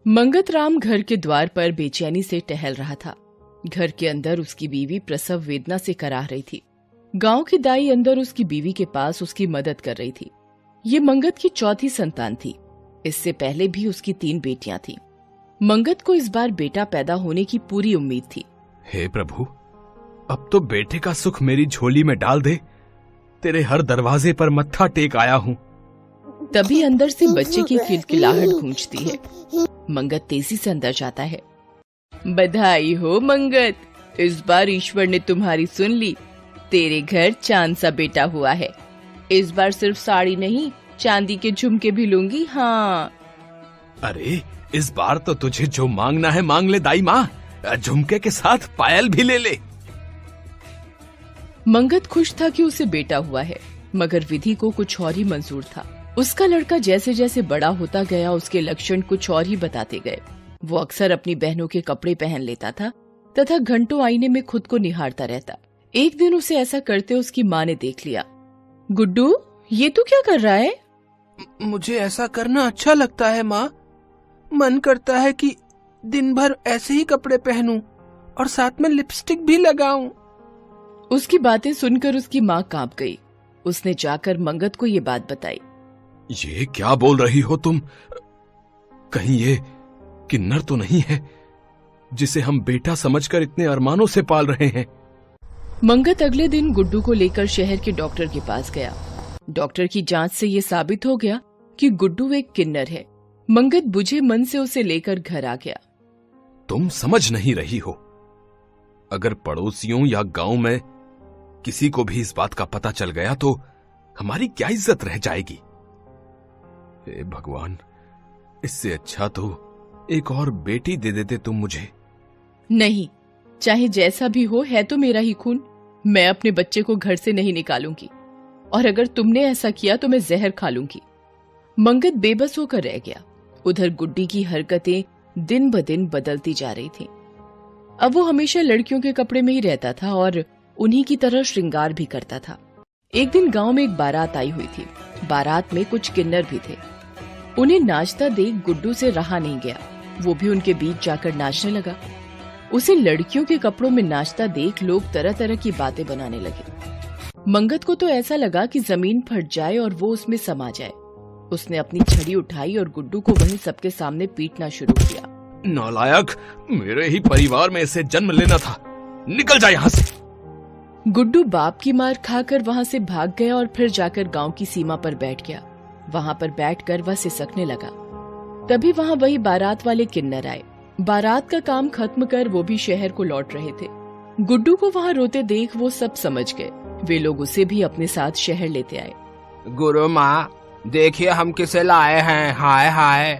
मंगत राम घर के द्वार पर बेचैनी से टहल रहा था। घर के अंदर उसकी बीवी प्रसव वेदना से कराह रही थी। गांव की दाई अंदर उसकी बीवी के पास उसकी मदद कर रही थी। ये मंगत की चौथी संतान थी। इससे पहले भी उसकी 3 बेटियां थीं। मंगत को इस बार बेटा पैदा होने की पूरी उम्मीद थी। हे प्रभु, अब तो बेटे का सुख मेरी झोली में डाल दे। तेरे हर दरवाजे पर मत्था टेक आया हूँ। तभी अंदर से बच्चे की किलकिलाहट गूंजती है। मंगत तेजी से अंदर जाता है। बधाई हो मंगत, इस बार ईश्वर ने तुम्हारी सुन ली। तेरे घर चांद सा बेटा हुआ है। इस बार सिर्फ साड़ी नहीं, चांदी के झुमके भी लूंगी। हाँ। अरे, इस बार तो तुझे जो मांगना है मांग ले दाई माँ। झुमके के साथ पायल भी ले ले। मंगत खुश था कि उसे बेटा हुआ है, मगर विधि को कुछ और ही मंजूर था। उसका लड़का जैसे जैसे बड़ा होता गया, उसके लक्षण कुछ और ही बताते गए। वो अक्सर अपनी बहनों के कपड़े पहन लेता था तथा घंटों आईने में खुद को निहारता रहता। एक दिन उसे ऐसा करते उसकी माँ ने देख लिया। गुड्डू, ये तू क्या कर रहा है? मुझे ऐसा करना अच्छा लगता है माँ। मन करता है कि दिन भर ऐसे ही कपड़े पहनूं और साथ में लिपस्टिक भी लगाऊं। उसकी बातें सुनकर उसकी माँ कांप गई। उसने जाकर मंगत को ये बात बताई। ये क्या बोल रही हो तुम? कहीं ये किन्नर तो नहीं है जिसे हम बेटा समझकर इतने अरमानों से पाल रहे हैं? मंगत अगले दिन गुड्डू को लेकर शहर के डॉक्टर के पास गया। डॉक्टर की जांच से ये साबित हो गया कि गुड्डू एक किन्नर है। मंगत बुझे मन से उसे लेकर घर आ गया। तुम समझ नहीं रही हो। अगर पड़ोसियों या गांव में किसी को भी इस बात का पता चल गया तो हमारी क्या इज्जत रह जाएगी। हे भगवान, इससे अच्छा तो एक और बेटी दे देते तुम मुझे। नहीं, चाहे जैसा भी हो, है तो मेरा ही खून। मैं अपने बच्चे को घर से नहीं निकालूंगी, और अगर तुमने ऐसा किया तो मैं जहर खा लूंगी। मंगत बेबस होकर रह गया। उधर गुड्डी की हरकतें दिन ब दिन बदलती जा रही थीं। अब वो हमेशा लड़कियों के कपड़े में ही रहता था और उन्हीं की तरह श्रृंगार भी करता था। एक दिन गांव में एक बारात आई हुई थी। बारात में कुछ किन्नर भी थे। उन्हें नाचता देख गुड्डू से रहा नहीं गया। वो भी उनके बीच जाकर नाचने लगा। उसे लड़कियों के कपड़ों में नाचता देख लोग तरह तरह की बातें बनाने लगे। मंगत को तो ऐसा लगा कि जमीन फट जाए और वो उसमें समा जाए। उसने अपनी छड़ी उठाई और गुड्डू को वहीं सबके सामने पीटना शुरू किया। नालायक, मेरे ही परिवार में इसे जन्म लेना था। निकल जा यहाँ से। गुड्डू बाप की मार खाकर वहाँ से भाग गया और फिर जाकर गांव की सीमा पर बैठ गया। वहाँ पर बैठकर वह सिसकने लगा। तभी वहाँ वही बारात वाले किन्नर आए। बारात का काम खत्म कर वो भी शहर को लौट रहे थे। गुड्डू को वहाँ रोते देख वो सब समझ गए। वे लोग उसे भी अपने साथ शहर लेते आए। गुरु माँ, देखिए हम किसे लाए हैं। हाय हाय।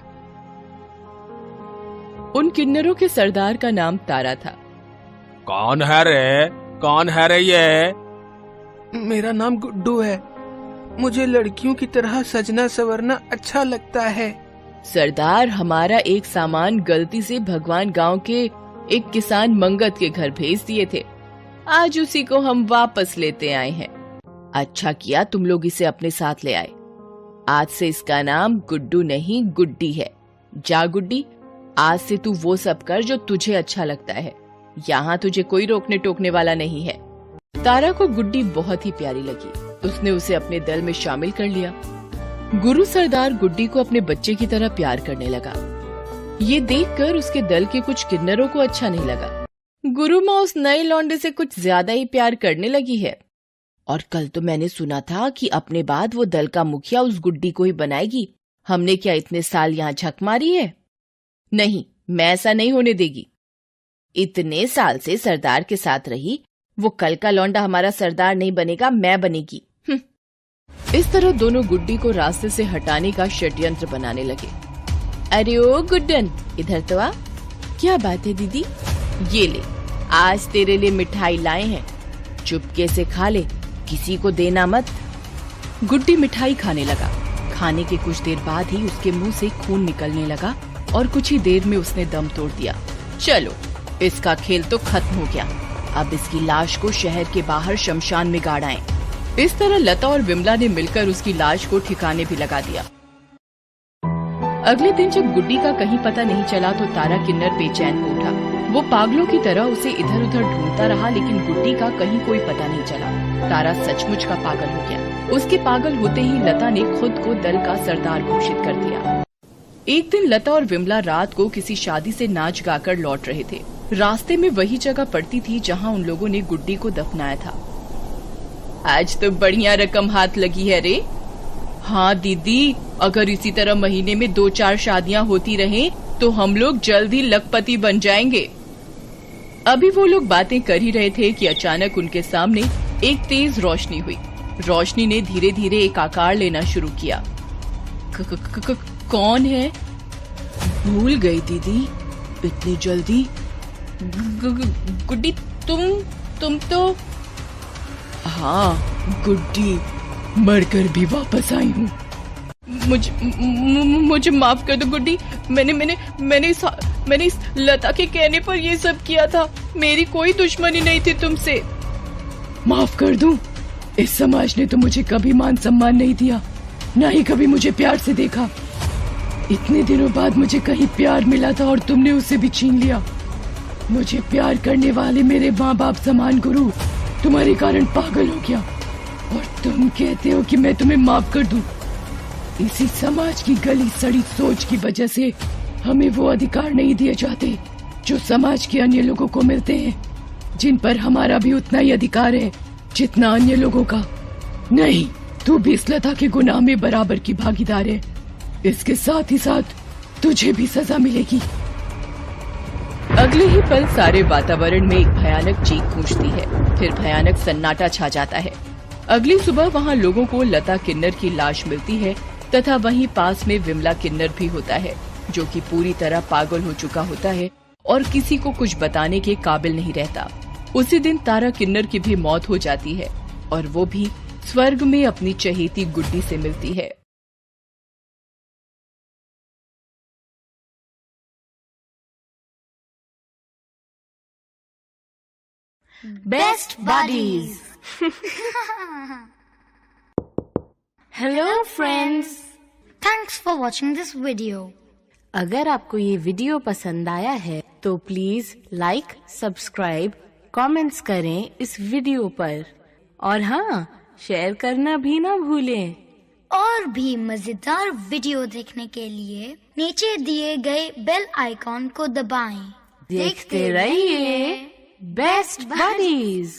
उन किन्नरों के सरदार का नाम तारा था। कौन है रे? कौन है रे ये? मेरा नाम गुड्डू है। मुझे लड़कियों की तरह सजना संवरना अच्छा लगता है। सरदार, हमारा एक सामान गलती से भगवान गांव के एक किसान मंगत के घर भेज दिए थे। आज उसी को हम वापस लेते आए हैं। अच्छा किया तुम लोग इसे अपने साथ ले आए। आज से इसका नाम गुड्डू नहीं गुड्डी है। जा गुड्डी, आज से तू वो सब कर जो तुझे अच्छा लगता है। यहाँ तुझे कोई रोकने टोकने वाला नहीं है। तारा को गुड्डी बहुत ही प्यारी लगी। उसने उसे अपने दल में शामिल कर लिया। गुरु सरदार गुड्डी को अपने बच्चे की तरह प्यार करने लगा। ये देखकर उसके दल के कुछ किन्नरों को अच्छा नहीं लगा। गुरु माँ उस नए लौंडे से कुछ ज्यादा ही प्यार करने लगी है। और कल तो मैंने सुना था कि अपने बाद वो दल का मुखिया उस गुड्डी को ही बनाएगी। हमने क्या इतने साल यहाँ झक मारी है? नहीं, मैं ऐसा नहीं होने देगी। इतने साल से सरदार के साथ रही, वो कल का लौंडा हमारा सरदार नहीं बनेगा, मैं बनेगी। इस तरह दोनों गुड्डी को रास्ते से हटाने का षड्यंत्र बनाने लगे। अरे ओ गुड्डन, इधर तो आ। क्या बात है दीदी? ये ले, आज तेरे लिए मिठाई लाए हैं। चुपके से खा ले, किसी को देना मत। गुड्डी मिठाई खाने लगा। खाने के कुछ देर बाद ही उसके मुंह से खून निकलने लगा और कुछ ही देर में उसने दम तोड़ दिया। चलो, इसका खेल तो खत्म हो गया। अब इसकी लाश को शहर के बाहर शमशान में गाड़ आएं। इस तरह लता और विमला ने मिलकर उसकी लाश को ठिकाने भी लगा दिया। अगले दिन जब गुड्डी का कहीं पता नहीं चला तो तारा किन्नर बेचैन हो उठा। वो पागलों की तरह उसे इधर उधर ढूंढता रहा, लेकिन गुड्डी का कहीं कोई पता नहीं चला। तारा सचमुच का पागल हो गया। उसके पागल होते ही लता ने खुद को दल का सरदार घोषित कर दिया। एक दिन लता और विमला रात को किसी शादी से नाच गाकर लौट रहे थे। रास्ते में वही जगह पड़ती थी जहाँ उन लोगों ने गुड्डी को दफनाया था। आज तो बढ़िया रकम हाथ लगी है रे। हाँ दीदी, अगर इसी तरह महीने में 2-4 शादियाँ होती रहें तो हम लोग जल्द ही लखपति बन जाएंगे। अभी वो लोग बातें कर ही रहे थे कि अचानक उनके सामने एक तेज रोशनी हुई। रोशनी ने धीरे धीरे एक आकार लेना शुरू किया। कौन है? भूल गई दीदी, इतनी जल्दी? गुड्डी, तुम तो? हाँ गुड्डी, मरकर भी वापस आई हूँ। मुझे माफ कर दो गुड्डी। मैंने इस लता के कहने पर ये सब किया था। मेरी कोई दुश्मनी नहीं थी तुमसे। माफ कर दूं? इस समाज ने तो मुझे कभी मान सम्मान नहीं दिया, ना ही कभी मुझे प्यार से देखा। इतने दिनों बाद मुझे कहीं प्यार मिला था और तुमने उसे भी छीन लिया। मुझे प्यार करने वाले मेरे माँ बाप समान गुरु तुम्हारे कारण पागल हो गया, और तुम कहते हो कि मैं तुम्हें माफ कर दूं। इसी समाज की गली सड़ी सोच की वजह से हमें वो अधिकार नहीं दिए जाते जो समाज के अन्य लोगों को मिलते हैं, जिन पर हमारा भी उतना ही अधिकार है जितना अन्य लोगों का। नहीं, तू भी इस लता के गुनाह में बराबर की भागीदार है। इसके साथ ही साथ तुझे भी सजा मिलेगी। अगले ही पल सारे वातावरण में एक भयानक चीख गूंजती है, फिर भयानक सन्नाटा छा जाता है। अगली सुबह वहाँ लोगों को लता किन्नर की लाश मिलती है तथा वहीं पास में विमला किन्नर भी होता है, जो कि पूरी तरह पागल हो चुका होता है और किसी को कुछ बताने के काबिल नहीं रहता। उसी दिन तारा किन्नर की भी मौत हो जाती है और वो भी स्वर्ग में अपनी चहेती गुड्डी से मिलती है। Best buddies. Hello friends. Thanks for watching this video. अगर आपको ये वीडियो पसंद आया है तो प्लीज लाइक, सब्सक्राइब, कमेंट्स करें इस वीडियो पर, और हाँ, शेयर करना भी ना भूलें। और भी मजेदार वीडियो देखने के लिए नीचे दिए गए बेल आइकॉन को दबाएं। देखते रहिए बेस्ट बडीज।